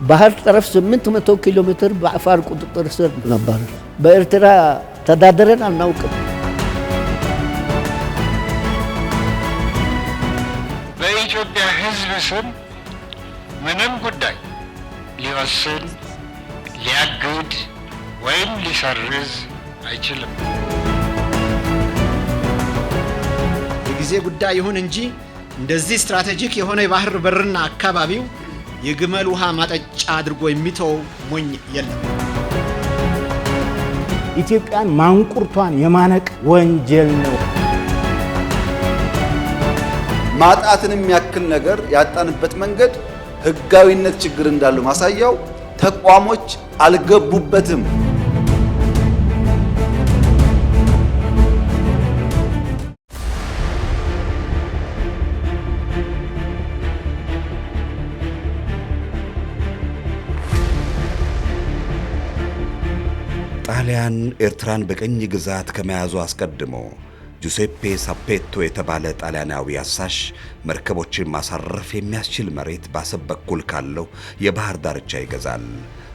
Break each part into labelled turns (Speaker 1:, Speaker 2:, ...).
Speaker 1: ባህር ጠረፍ 800 ኪሎ ሜትር በአፋር ቁጥጥር ስር ነበር። በኤርትራ ተዳደረን አናውቅም።
Speaker 2: በኢትዮጵያ ሕዝብ ስም ምንም ጉዳይ ሊወስን ሊያግድ ወይም ሊሰርዝ አይችልም።
Speaker 3: የጊዜ ጉዳይ ይሁን እንጂ እንደዚህ ስትራቴጂክ የሆነ የባህር በርና አካባቢው የግመል ውሃ ማጠጫ አድርጎ የሚተው ሞኝ የለም።
Speaker 4: ኢትዮጵያን ማንቁርቷን የማነቅ ወንጀል ነው።
Speaker 5: ማጣትንም ያክል ነገር ያጣንበት መንገድ ህጋዊነት ችግር እንዳለው ማሳያው ተቋሞች አልገቡበትም።
Speaker 6: ጣሊያን ኤርትራን በቀኝ ግዛት ከመያዙ አስቀድሞ ጁሴፔ ሳፔቶ የተባለ ጣሊያናዊ አሳሽ መርከቦችን ማሳረፍ የሚያስችል መሬት በአሰብ በኩል ካለው የባህር ዳርቻ ይገዛል።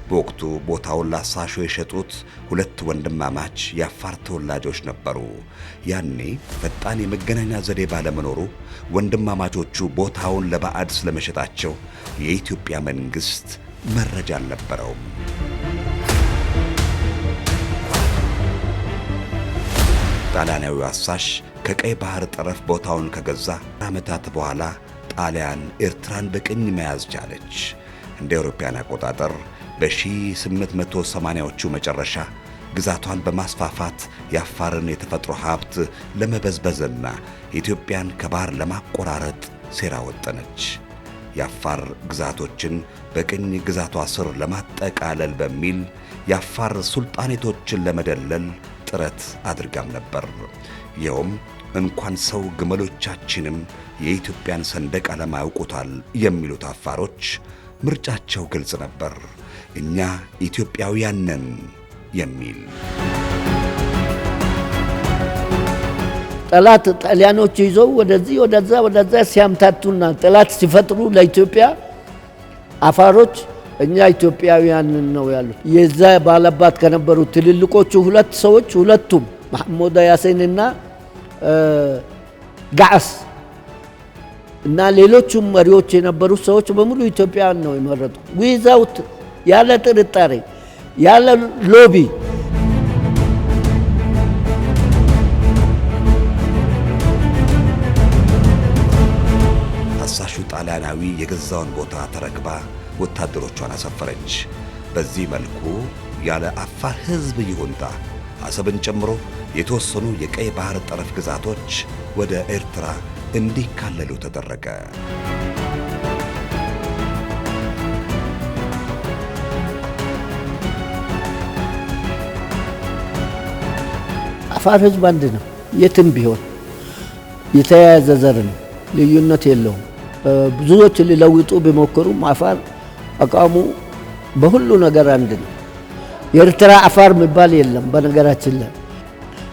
Speaker 6: በወቅቱ ቦታውን ለአሳሹ የሸጡት ሁለት ወንድማማች የአፋር ተወላጆች ነበሩ። ያኔ ፈጣን የመገናኛ ዘዴ ባለመኖሩ ወንድማማቾቹ ቦታውን ለባዕድ ስለመሸጣቸው የኢትዮጵያ መንግሥት መረጃ አልነበረውም። ጣሊያናዊው አሳሽ ከቀይ ባህር ጠረፍ ቦታውን ከገዛ ዓመታት በኋላ ጣሊያን ኤርትራን በቅኝ መያዝ ቻለች። እንደ አውሮፓውያን አቆጣጠር በ1880ዎቹ መጨረሻ ግዛቷን በማስፋፋት የአፋርን የተፈጥሮ ሀብት ለመበዝበዝና ኢትዮጵያን ከባህር ለማቆራረጥ ሴራ ወጠነች። የአፋር ግዛቶችን በቅኝ ግዛቷ ስር ለማጠቃለል በሚል የአፋር ሱልጣኔቶችን ለመደለል ጥረት አድርጋም ነበር። ይኸውም እንኳን ሰው ግመሎቻችንም የኢትዮጵያን ሰንደቅ ዓላማ ያውቁታል የሚሉት አፋሮች ምርጫቸው ግልጽ ነበር፣ እኛ ኢትዮጵያውያን ነን የሚል።
Speaker 1: ጠላት ጣሊያኖች ይዘው ወደዚህ ወደዛ ሲያምታቱና ጠላት ሲፈጥሩ ለኢትዮጵያ አፋሮች እኛ ኢትዮጵያውያን ነው ያሉት። የዛ ባለባት ከነበሩ ትልልቆቹ ሁለት ሰዎች ሁለቱም መሐመድ ያሲንና ጋዓስ እና ሌሎቹም መሪዎች የነበሩ ሰዎች በሙሉ ኢትዮጵያን ነው የመረጡ። ዊዛውት ያለ ጥርጣሬ ያለ ሎቢ።
Speaker 6: አሳሹ ጣሊያናዊ የገዛውን ቦታ ተረክባ ወታደሮቿን አሰፈረች። በዚህ መልኩ ያለ አፋር ሕዝብ ይሁንታ አሰብን ጨምሮ የተወሰኑ የቀይ ባህር ጠረፍ ግዛቶች ወደ ኤርትራ እንዲካለሉ ተደረገ።
Speaker 1: አፋር ሕዝብ አንድ ነው። የትም ቢሆን የተያያዘ ዘር ነው፣ ልዩነት የለውም። ብዙዎች ሊለውጡ ቢሞክሩም አፋር አቋሙ በሁሉ ነገር አንድ ነው። የኤርትራ አፋር የሚባል የለም በነገራችን ላይ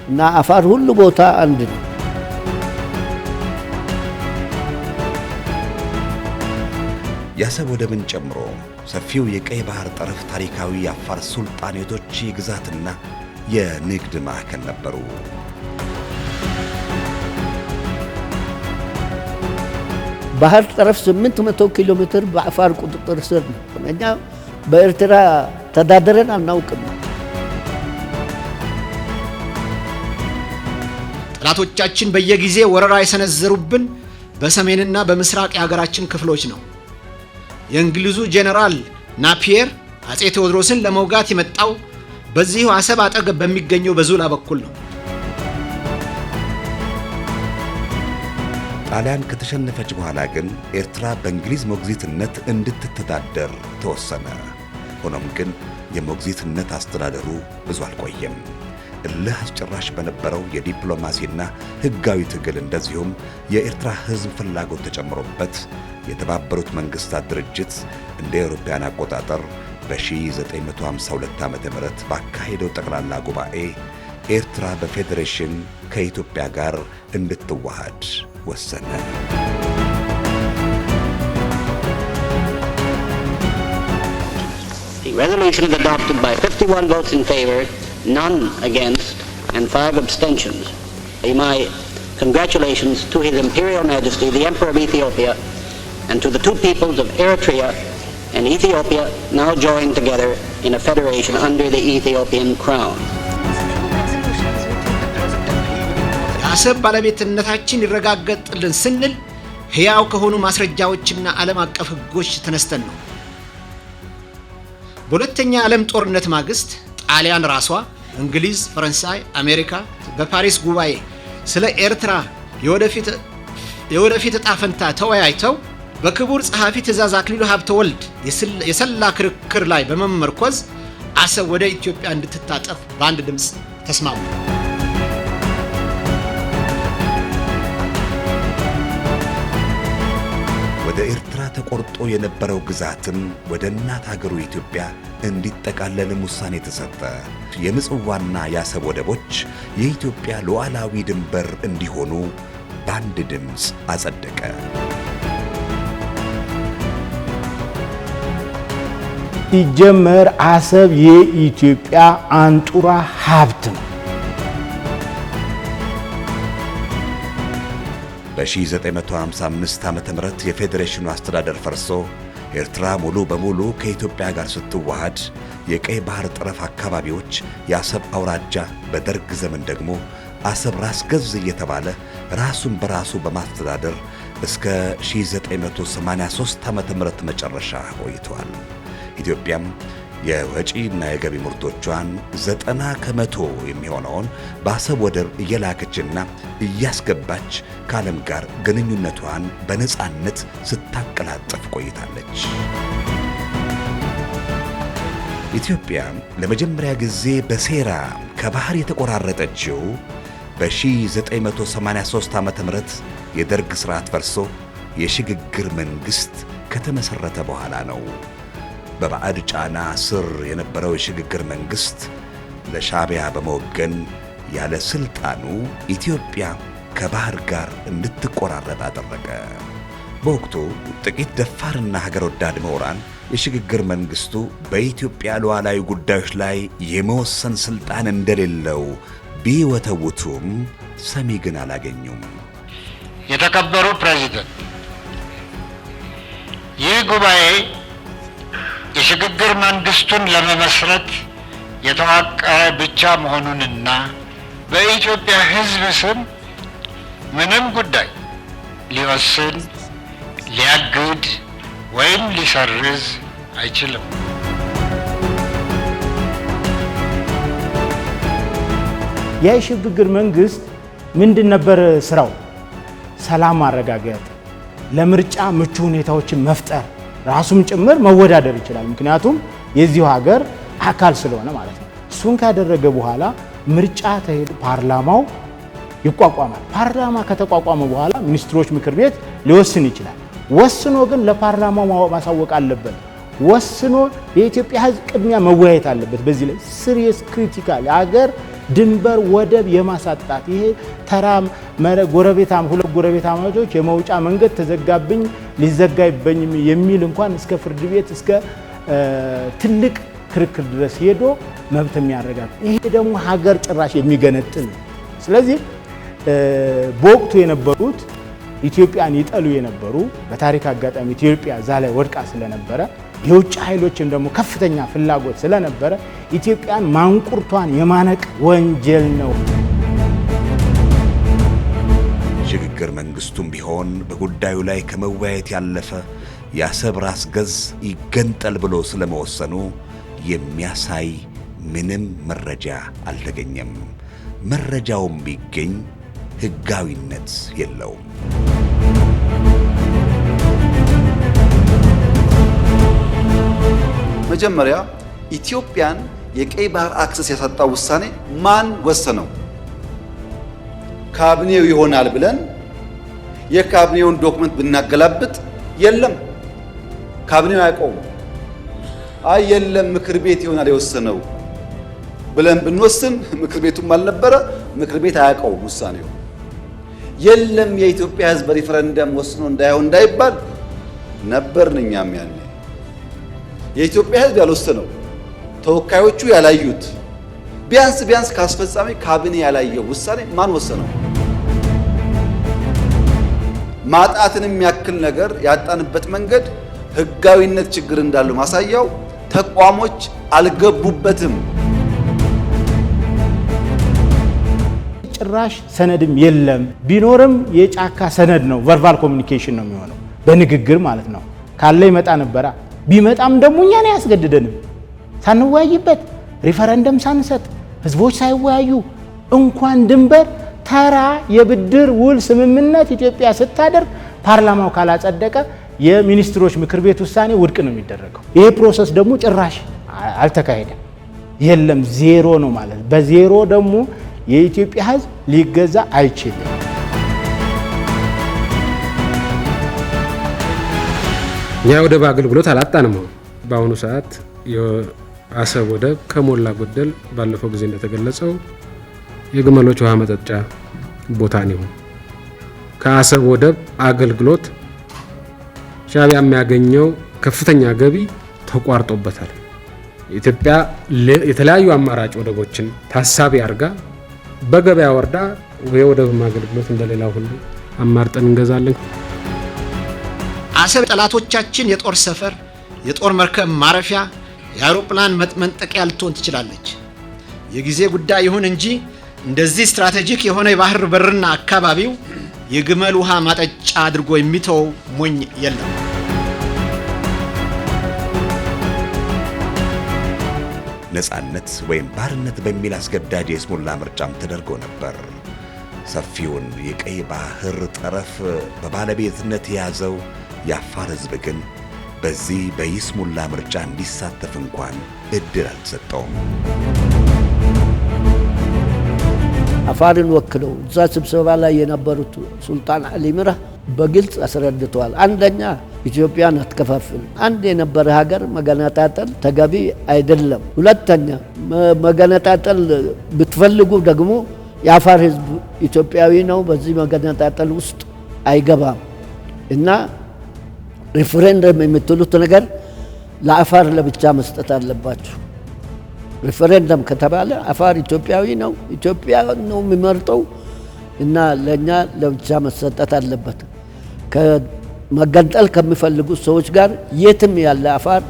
Speaker 1: እና አፋር ሁሉ ቦታ አንድ ነው።
Speaker 6: የአሰብ ወደብን ጨምሮ ሰፊው የቀይ ባህር ጠረፍ ታሪካዊ የአፋር ሱልጣኔቶች የግዛትና የንግድ ማዕከል ነበሩ።
Speaker 1: ባህር ጠረፍ 800 ኪሎ ሜትር በአፋር ቁጥጥር ስር ነው። እኛ በኤርትራ ተዳደረን አናውቅም።
Speaker 3: ጠላቶቻችን በየጊዜ ወረራ የሰነዘሩብን በሰሜንና በምስራቅ የሀገራችን ክፍሎች ነው። የእንግሊዙ ጄኔራል ናፒየር አጼ ቴዎድሮስን ለመውጋት የመጣው በዚሁ አሰብ አጠገብ በሚገኘው በዙላ በኩል ነው።
Speaker 6: ጣሊያን ከተሸነፈች በኋላ ግን ኤርትራ በእንግሊዝ ሞግዚትነት እንድትተዳደር ተወሰነ። ሆኖም ግን የሞግዚትነት አስተዳደሩ ብዙ አልቆየም። እልህ አስጨራሽ በነበረው የዲፕሎማሲና ሕጋዊ ትግል እንደዚሁም የኤርትራ ሕዝብ ፍላጎት ተጨምሮበት የተባበሩት መንግስታት ድርጅት እንደ አውሮፓውያን አቆጣጠር በ1952 ዓ.ም ባካሄደው ጠቅላላ ጉባኤ ኤርትራ በፌዴሬሽን ከኢትዮጵያ ጋር እንድትዋሃድ ወሰነ።
Speaker 7: Resolutions adopted by 51 votes in favor, none against, and 5 abstentions. My congratulations to His Imperial Majesty, the Emperor of Ethiopia, and to the two peoples of Eritrea and Ethiopia now joined together in a federation under the Ethiopian crown.
Speaker 3: የአሰብ ባለቤትነታችን ይረጋገጥልን ስንል ሕያው ከሆኑ ማስረጃዎችና ዓለም አቀፍ ሕጎች ተነስተን ነው። በሁለተኛ ዓለም ጦርነት ማግስት ጣሊያን ራሷ፣ እንግሊዝ፣ ፈረንሳይ፣ አሜሪካ በፓሪስ ጉባኤ ስለ ኤርትራ የወደፊት ዕጣ ፈንታ ተወያይተው በክቡር ጸሐፊ ትእዛዝ አክሊሉ ሀብተወልድ የሰላ ክርክር ላይ በመመርኮዝ አሰብ ወደ ኢትዮጵያ እንድትታጠፍ በአንድ ድምፅ ተስማሙ።
Speaker 6: ወደ ኤርትራ ተቆርጦ የነበረው ግዛትም ወደ እናት ሀገሩ ኢትዮጵያ እንዲጠቃለልም ውሳኔ ተሰጠ። የምጽዋና የአሰብ ወደቦች የኢትዮጵያ ሉዓላዊ ድንበር እንዲሆኑ በአንድ ድምፅ አጸደቀ።
Speaker 4: ሲጀመር አሰብ የኢትዮጵያ አንጡራ ሀብት ነው።
Speaker 6: በ1955 ዓመተ ምህረት የፌዴሬሽኑ አስተዳደር ፈርሶ ኤርትራ ሙሉ በሙሉ ከኢትዮጵያ ጋር ስትዋሃድ የቀይ ባህር ጠረፍ አካባቢዎች የአሰብ አውራጃ፣ በደርግ ዘመን ደግሞ አሰብ ራስ ገዝ እየተባለ ራሱን በራሱ በማስተዳደር እስከ 1983 ዓመተ ምህረት መጨረሻ ቆይቷል። ኢትዮጵያም የወጪና የገቢ ምርቶቿን 90% የሚሆነውን በአሰብ ወደብ እየላከችና እያስገባች ከዓለም ጋር ግንኙነቷን በነጻነት ስታቀላጥፍ ቆይታለች። ኢትዮጵያ ለመጀመሪያ ጊዜ በሴራ ከባህር የተቆራረጠችው በ1983 ዓመተ ምህረት የደርግ ሥርዓት ፈርሶ የሽግግር መንግሥት ከተመሠረተ በኋላ ነው። በባዕድ ጫና ስር የነበረው የሽግግር መንግሥት ለሻዕቢያ በመወገን ያለ ሥልጣኑ ኢትዮጵያ ከባህር ጋር እንድትቆራረጥ አደረገ። በወቅቱ ጥቂት ደፋርና ሀገር ወዳድ ምሁራን የሽግግር መንግሥቱ በኢትዮጵያ ሉዓላዊ ጉዳዮች ላይ የመወሰን ሥልጣን እንደሌለው ቢወተውቱም ሰሚ ግን አላገኙም።
Speaker 2: የተከበሩ ፕሬዚደንት፣ ይህ ጉባኤ የሽግግር መንግስቱን ለመመስረት የተዋቀረ ብቻ መሆኑንና በኢትዮጵያ ሕዝብ ስም ምንም ጉዳይ ሊወስን፣ ሊያግድ ወይም ሊሰርዝ አይችልም።
Speaker 4: የሽግግር መንግስት ምንድን ነበር ስራው? ሰላም ማረጋገጥ፣ ለምርጫ ምቹ ሁኔታዎችን መፍጠር፣ ራሱም ጭምር መወዳደር ይችላል። ምክንያቱም የዚሁ ሀገር አካል ስለሆነ ማለት ነው። እሱን ካደረገ በኋላ ምርጫ ተሄድ፣ ፓርላማው ይቋቋማል። ፓርላማ ከተቋቋመ በኋላ ሚኒስትሮች ምክር ቤት ሊወስን ይችላል። ወስኖ ግን ለፓርላማው ማሳወቅ አለበት። ወስኖ የኢትዮጵያ ሕዝብ ቅድሚያ መወያየት አለበት። በዚህ ላይ ሲሪየስ ክሪቲካል የሀገር ድንበር ወደብ የማሳጣት ይሄ ተራ ጎረቤታም ሁለት ጎረቤታማቾች የመውጫ መንገድ ተዘጋብኝ ሊዘጋይበኝ የሚል እንኳን እስከ ፍርድ ቤት እስከ ትልቅ ክርክር ድረስ ሄዶ መብት የሚያረጋግጥ ይሄ ደግሞ ሀገር ጭራሽ የሚገነጥል። ስለዚህ በወቅቱ የነበሩት ኢትዮጵያን ይጠሉ የነበሩ በታሪክ አጋጣሚ ኢትዮጵያ እዛ ላይ ወድቃ ስለነበረ የውጭ ኃይሎችም ደግሞ ከፍተኛ ፍላጎት ስለነበረ ኢትዮጵያን ማንቁርቷን የማነቅ ወንጀል ነው።
Speaker 6: ሽግግር መንግስቱም ቢሆን በጉዳዩ ላይ ከመወያየት ያለፈ የአሰብ ራስ ገዝ ይገንጠል ብሎ ስለመወሰኑ የሚያሳይ ምንም መረጃ አልተገኘም። መረጃውም ቢገኝ ሕጋዊነት የለውም።
Speaker 5: መጀመሪያ ኢትዮጵያን የቀይ ባህር አክሰስ ያሳጣው ውሳኔ ማን ወሰነው? ካቢኔው ይሆናል ብለን የካቢኔውን ዶክመንት ብናገላብጥ የለም፣ ካቢኔው አያውቀውም። አይ የለም ምክር ቤት ይሆናል የወሰነው ብለን ብንወስን ምክር ቤቱም አልነበረ፣ ምክር ቤት አያውቀውም ውሳኔው። የለም የኢትዮጵያ ሕዝብ በሪፈረንደም ወስኖ እንዳይሆን እንዳይባል ነበርን እኛም ያኔ። የኢትዮጵያ ሕዝብ ያልወሰነው ተወካዮቹ ያላዩት ቢያንስ ካስፈጻሚ ካቢኔ ያላየው ውሳኔ ማን ወሰነው? ማጣትንም ያክል ነገር ያጣንበት መንገድ ህጋዊነት ችግር እንዳለው ማሳያው ተቋሞች አልገቡበትም።
Speaker 4: ጭራሽ ሰነድም የለም። ቢኖርም የጫካ ሰነድ ነው፣ ቨርባል ኮሚኒኬሽን ነው የሚሆነው፣ በንግግር ማለት ነው። ካለ ይመጣ ነበራ። ቢመጣም ደግሞ እኛን ያስገድደንም ሳንወያይበት ሪፈረንደም ሳንሰጥ ህዝቦች ሳይወያዩ እንኳን ድንበር ተራ የብድር ውል ስምምነት ኢትዮጵያ ስታደርግ ፓርላማው ካላጸደቀ የሚኒስትሮች ምክር ቤት ውሳኔ ውድቅ ነው የሚደረገው። ይሄ ፕሮሰስ ደግሞ ጭራሽ አልተካሄደም። የለም ዜሮ ነው ማለት። በዜሮ ደግሞ የኢትዮጵያ ህዝብ ሊገዛ አይችልም።
Speaker 8: የወደብ አገልግሎት አላጣንም። በአሁኑ ሰዓት የአሰብ ወደብ ከሞላ ጎደል ባለፈው ጊዜ እንደተገለጸው የግመሎች ውሃ መጠጫ ቦታ ነው። ከአሰብ ወደብ አገልግሎት ሻዕቢያ የሚያገኘው ከፍተኛ ገቢ ተቋርጦበታል። ኢትዮጵያ የተለያዩ አማራጭ ወደቦችን ታሳቢ አድርጋ በገበያ ወርዳ የወደብ አገልግሎት እንደሌላው ሁሉ አማርጠን እንገዛለን።
Speaker 3: አሰብ ጠላቶቻችን የጦር ሰፈር፣ የጦር መርከብ ማረፊያ፣ የአውሮፕላን መንጠቂያ ልትሆን ትችላለች። የጊዜ ጉዳይ ይሁን እንጂ እንደዚህ ስትራቴጂክ የሆነ የባህር በርና አካባቢው የግመል ውሃ ማጠጫ አድርጎ የሚተው ሞኝ የለም።
Speaker 6: ነፃነት ወይም ባርነት በሚል አስገዳጅ የይስሙላ ምርጫም ተደርጎ ነበር። ሰፊውን የቀይ ባህር ጠረፍ በባለቤትነት የያዘው የአፋር ህዝብ ግን በዚህ በይስሙላ ምርጫ እንዲሳተፍ እንኳን እድል አልተሰጠውም።
Speaker 1: አፋርን ወክለው እዛ ስብሰባ ላይ የነበሩት ሱልጣን አሊ ሚራ በግልጽ አስረድተዋል። አንደኛ ኢትዮጵያን አትከፋፍል፣ አንድ የነበረ ሀገር መገነጣጠል ተገቢ አይደለም። ሁለተኛ መገነጣጠል ብትፈልጉ ደግሞ የአፋር ህዝብ ኢትዮጵያዊ ነው፣ በዚህ መገነጣጠል ውስጥ አይገባም እና ሪፈረንደም የምትሉት ነገር ለአፋር ለብቻ መስጠት አለባችሁ። ሪፈረንደም ከተባለ አፋር ኢትዮጵያዊ ነው፣ ኢትዮጵያ ነው የሚመርጠው እና ለኛ ለብቻ መሰጠት አለበት። ከመገንጠል ከሚፈልጉ ሰዎች ጋር የትም ያለ አፋር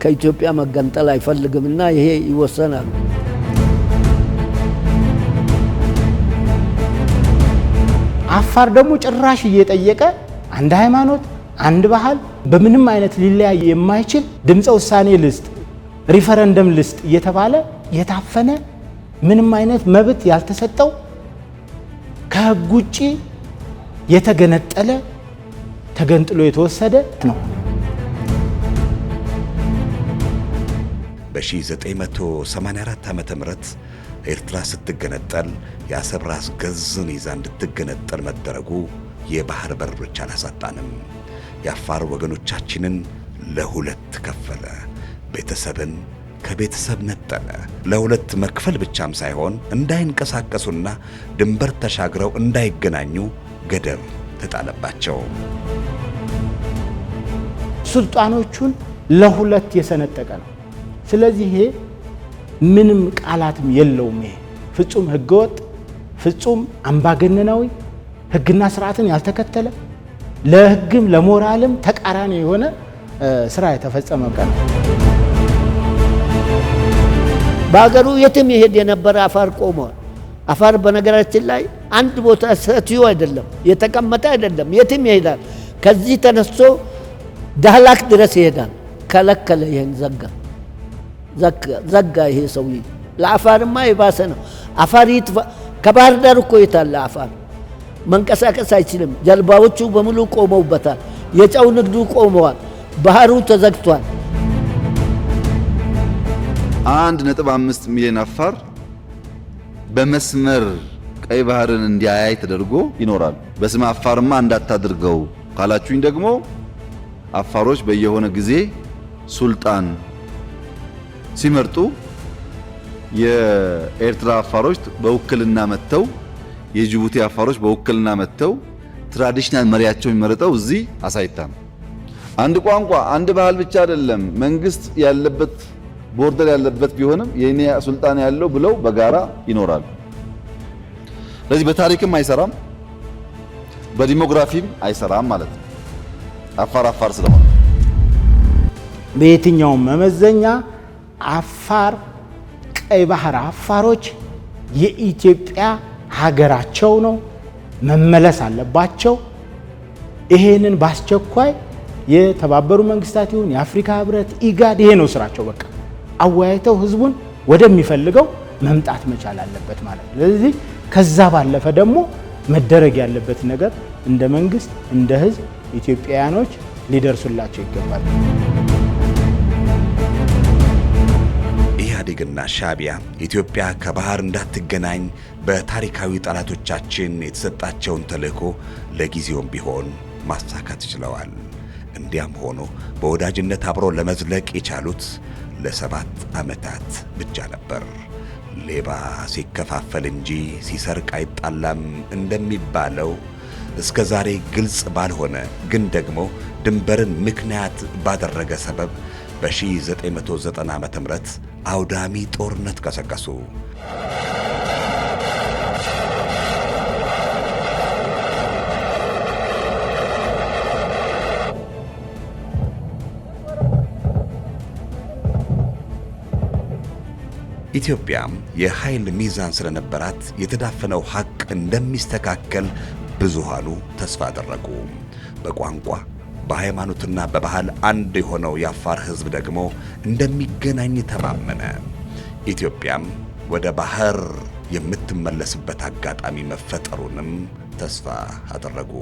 Speaker 1: ከኢትዮጵያ መገንጠል አይፈልግምና ይሄ ይወሰናል።
Speaker 4: አፋር ደግሞ ጭራሽ እየጠየቀ አንድ ሃይማኖት፣ አንድ ባህል በምንም አይነት ሊለያይ የማይችል ድምፀ ውሳኔ ልስጥ፣ ሪፈረንደም ልስጥ እየተባለ የታፈነ ምንም አይነት መብት ያልተሰጠው ከህግ ውጪ የተገነጠለ ተገንጥሎ የተወሰደ ነው።
Speaker 6: በ1984 ዓመተ ምህረት ኤርትራ ስትገነጠል የአሰብ ራስ ገዝን ይዛ እንድትገነጠል መደረጉ የባህር በሮች አላሳጣንም። የአፋር ወገኖቻችንን ለሁለት ከፈለ። ቤተሰብን ከቤተሰብ ነጠለ። ለሁለት መክፈል ብቻም ሳይሆን እንዳይንቀሳቀሱና ድንበር ተሻግረው እንዳይገናኙ ገደብ ተጣለባቸው።
Speaker 4: ሱልጣኖቹን ለሁለት የሰነጠቀ ነው። ስለዚህ ይሄ ምንም ቃላትም የለውም። ይሄ ፍጹም ህገወጥ፣ ፍጹም አምባገነናዊ፣ ህግና ስርዓትን ያልተከተለ ለህግም ለሞራልም ተቃራኒ የሆነ ስራ የተፈጸመበት ነው።
Speaker 1: በሀገሩ የትም ይሄድ የነበረ አፋር ቆሟል። አፋር በነገራችን ላይ አንድ ቦታ ሰትዮ አይደለም የተቀመጠ አይደለም፣ የትም ይሄዳል። ከዚህ ተነስቶ ዳህላክ ድረስ ይሄዳል። ከለከለ፣ ይሄን ዘጋ። ይሄ ሰውዬ ለአፋርማ የባሰ ነው። አፋር ከባህር ዳር እኮ የታለ አፋር መንቀሳቀስ አይችልም። ጀልባዎቹ በሙሉ ቆመውበታል። የጨው ንግዱ ቆመዋል። ባህሩ ተዘግቷል።
Speaker 5: 1.5 ሚሊዮን አፋር በመስመር ቀይ ባህርን እንዲያያይ ተደርጎ ይኖራል። በስመ አፋርማ እንዳታድርገው ካላችሁኝ ደግሞ አፋሮች በየሆነ ጊዜ ሱልጣን ሲመርጡ የኤርትራ አፋሮች በውክልና መጥተው፣ የጅቡቲ አፋሮች በውክልና መጥተው ትራዲሽናል መሪያቸው የሚመረጠው እዚህ አሳይታ ነው። አንድ ቋንቋ አንድ ባህል ብቻ አይደለም። መንግስት ያለበት ቦርደር ያለበት ቢሆንም የኔ ሱልጣን ያለው ብለው በጋራ ይኖራሉ። ስለዚህ በታሪክም አይሰራም፣ በዲሞግራፊም አይሰራም ማለት ነው። አፋር ስለሆነ
Speaker 4: በየትኛውም መመዘኛ አፋር ቀይ ባህር አፋሮች የኢትዮጵያ ሀገራቸው ነው፣ መመለስ አለባቸው። ይሄንን በአስቸኳይ የተባበሩ መንግስታት ይሁን የአፍሪካ ህብረት፣ ኢጋድ ይሄ ነው ስራቸው። በቃ አወያይተው ህዝቡን ወደሚፈልገው መምጣት መቻል አለበት ማለት ነው። ስለዚህ ከዛ ባለፈ ደግሞ መደረግ ያለበት ነገር እንደ መንግስት እንደ ህዝብ ኢትዮጵያውያኖች ሊደርሱላቸው ይገባል።
Speaker 6: ኢህአዴግና ሻዕቢያ ኢትዮጵያ ከባህር እንዳትገናኝ በታሪካዊ ጠላቶቻችን የተሰጣቸውን ተልዕኮ ለጊዜውም ቢሆን ማሳካት ችለዋል። እንዲያም ሆኖ በወዳጅነት አብሮ ለመዝለቅ የቻሉት ለ7 ዓመታት ብቻ ነበር። ሌባ ሲከፋፈል እንጂ ሲሰርቅ አይጣላም እንደሚባለው እስከ ዛሬ ግልጽ ባልሆነ ግን ደግሞ ድንበርን ምክንያት ባደረገ ሰበብ በ1990 ዓ.ም አውዳሚ ጦርነት ቀሰቀሱ። ኢትዮጵያም የኃይል ሚዛን ስለነበራት የተዳፈነው ሐቅ እንደሚስተካከል ብዙሃኑ ተስፋ አደረጉ። በቋንቋ በሃይማኖትና በባህል አንድ የሆነው የአፋር ሕዝብ ደግሞ እንደሚገናኝ ተማመነ። ኢትዮጵያም ወደ ባህር የምትመለስበት አጋጣሚ መፈጠሩንም ተስፋ አደረጉ።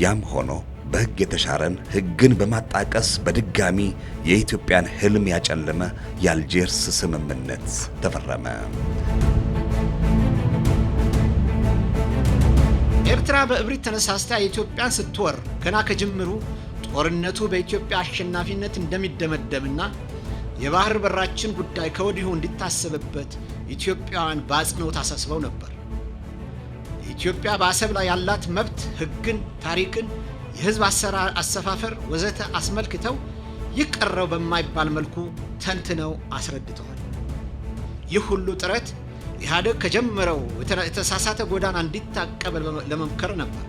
Speaker 6: ያም ሆኖ በሕግ የተሻረን ሕግን በማጣቀስ በድጋሚ የኢትዮጵያን ሕልም ያጨለመ የአልጀርስ ስምምነት ተፈረመ።
Speaker 3: ኤርትራ በእብሪት ተነሳስታ የኢትዮጵያን ስትወር ገና ከጅምሩ ጦርነቱ በኢትዮጵያ አሸናፊነት እንደሚደመደምና የባህር በራችን ጉዳይ ከወዲሁ እንዲታሰብበት ኢትዮጵያውያን በአጽንኦት አሳስበው ነበር። ኢትዮጵያ በአሰብ ላይ ያላት መብት ሕግን፣ ታሪክን፣ የህዝብ አሰራር፣ አሰፋፈር ወዘተ አስመልክተው ይቀረው በማይባል መልኩ ተንትነው አስረድተዋል። ይህ ሁሉ ጥረት ኢህአዴግ ከጀመረው የተሳሳተ ጎዳና እንዲታቀብ ለመምከር ነበር።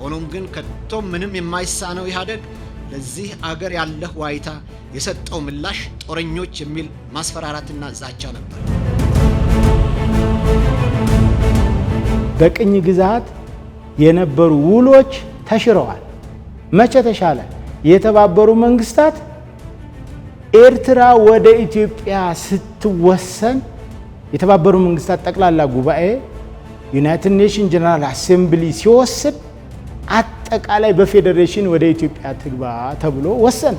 Speaker 3: ሆኖም ግን ከቶም ምንም የማይሳነው ኢህአዴግ ለዚህ አገር ያለህ ዋይታ የሰጠው ምላሽ ጦረኞች የሚል ማስፈራራትና ዛቻ ነበር።
Speaker 4: በቅኝ ግዛት የነበሩ ውሎች ተሽረዋል። መቼ ተሻለ? የተባበሩ መንግስታት ኤርትራ ወደ ኢትዮጵያ ስትወሰን የተባበሩ መንግስታት ጠቅላላ ጉባኤ ዩናይትድ ኔሽን ጀነራል አሴምብሊ ሲወስን አጠቃላይ በፌዴሬሽን ወደ ኢትዮጵያ ትግባ ተብሎ ወሰን።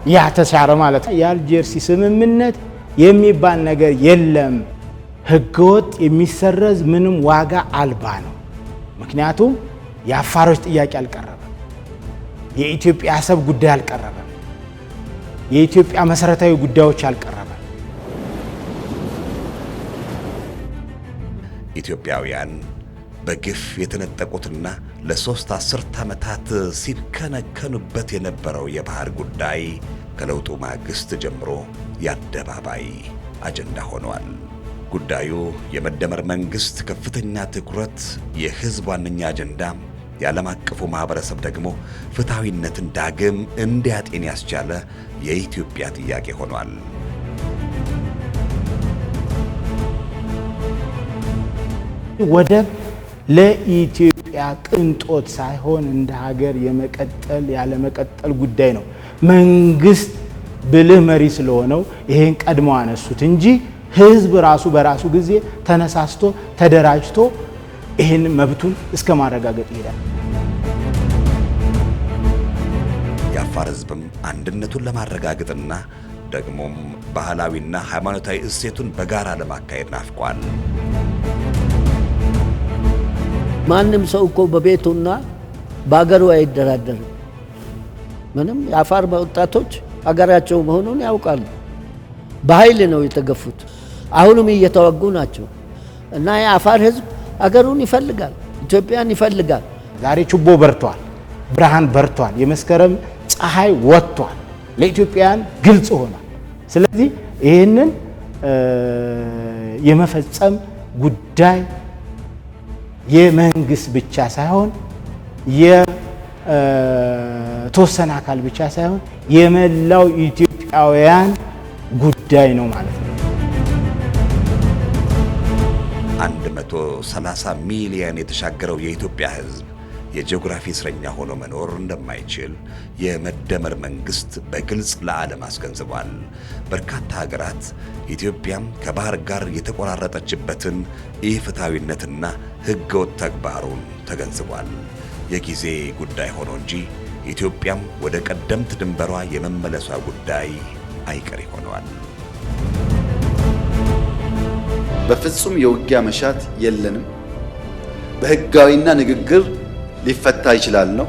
Speaker 4: ያ ተሻረ ማለት ነው። የአልጀርስ ስምምነት የሚባል ነገር የለም። ህገወጥ የሚሰረዝ ምንም ዋጋ አልባ ነው። ምክንያቱም የአፋሮች ጥያቄ አልቀረበም። የኢትዮጵያ አሰብ ጉዳይ አልቀረበም። የኢትዮጵያ መሰረታዊ ጉዳዮች አልቀረበም።
Speaker 6: ኢትዮጵያውያን በግፍ የተነጠቁትና ለ3 አስርት ዓመታት ሲከነከኑበት የነበረው የባህር ጉዳይ ከለውጡ ማግስት ጀምሮ የአደባባይ አጀንዳ ሆኗል። ጉዳዩ የመደመር መንግስት ከፍተኛ ትኩረት፣ የህዝብ ዋነኛ አጀንዳ፣ የዓለም አቀፉ ማህበረሰብ ደግሞ ፍትሐዊነትን ዳግም እንዲያጤን ያስቻለ የኢትዮጵያ ጥያቄ ሆኗል።
Speaker 4: ወደብ ለኢትዮጵያ ቅንጦት ሳይሆን እንደ ሀገር የመቀጠል ያለመቀጠል ጉዳይ ነው። መንግስት ብልህ መሪ ስለሆነው ይሄን ቀድመው አነሱት እንጂ ህዝብ ራሱ በራሱ ጊዜ ተነሳስቶ ተደራጅቶ ይሄን መብቱን እስከ ማረጋገጥ ይሄዳል።
Speaker 6: የአፋር ህዝብም አንድነቱን ለማረጋገጥና ደግሞም ባህላዊና ሃይማኖታዊ እሴቱን በጋራ ለማካሄድ ናፍቋል።
Speaker 1: ማንም ሰው እኮ በቤቱና በአገሩ አይደራደርም። ምንም የአፋር ወጣቶች አገራቸው መሆኑን ያውቃሉ። በኃይል ነው የተገፉት። አሁንም እየተዋጉ ናቸው እና የአፋር ህዝብ አገሩን ይፈልጋል፣ ኢትዮጵያን ይፈልጋል።
Speaker 4: ዛሬ ችቦ በርቷል፣ ብርሃን በርቷል፣ የመስከረም ፀሐይ ወጥቷል፣ ለኢትዮጵያውያን ግልጽ ሆኗል። ስለዚህ ይህንን የመፈጸም ጉዳይ የመንግስት ብቻ ሳይሆን የተወሰነ አካል ብቻ ሳይሆን የመላው ኢትዮጵያውያን ጉዳይ ነው ማለት ነው።
Speaker 6: 130 ሚሊዮን የተሻገረው የኢትዮጵያ ሕዝብ የጂኦግራፊ እስረኛ ሆኖ መኖር እንደማይችል የመደመር መንግስት በግልጽ ለዓለም አስገንዝቧል። በርካታ ሀገራት ኢትዮጵያም ከባህር ጋር የተቆራረጠችበትን ኢፍትሐዊነትና ሕገወጥ ተግባሩን ተገንዝቧል። የጊዜ ጉዳይ ሆኖ እንጂ ኢትዮጵያም ወደ ቀደምት ድንበሯ የመመለሷ ጉዳይ አይቀሬ ሆኗል።
Speaker 5: በፍጹም የውጊያ መሻት የለንም። በህጋዊና ንግግር ሊፈታ ይችላል ነው።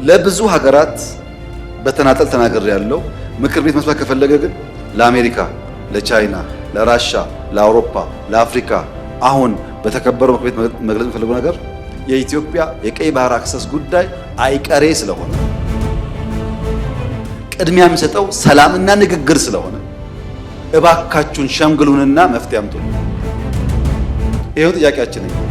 Speaker 5: ለብዙ ሀገራት በተናጠል ተናገር ያለው ምክር ቤት መስማት ከፈለገ ግን ለአሜሪካ፣ ለቻይና፣ ለራሻ፣ ለአውሮፓ፣ ለአፍሪካ አሁን በተከበረው ምክር ቤት መግለጽ የሚፈልገው ነገር የኢትዮጵያ የቀይ ባህር አክሰስ ጉዳይ አይቀሬ ስለሆነ ቅድሚያ የሚሰጠው ሰላምና ንግግር ስለሆነ እባካችሁን ሸምግሉንና መፍትሄ አምጡ። ይሄው ጥያቄያችን ነው።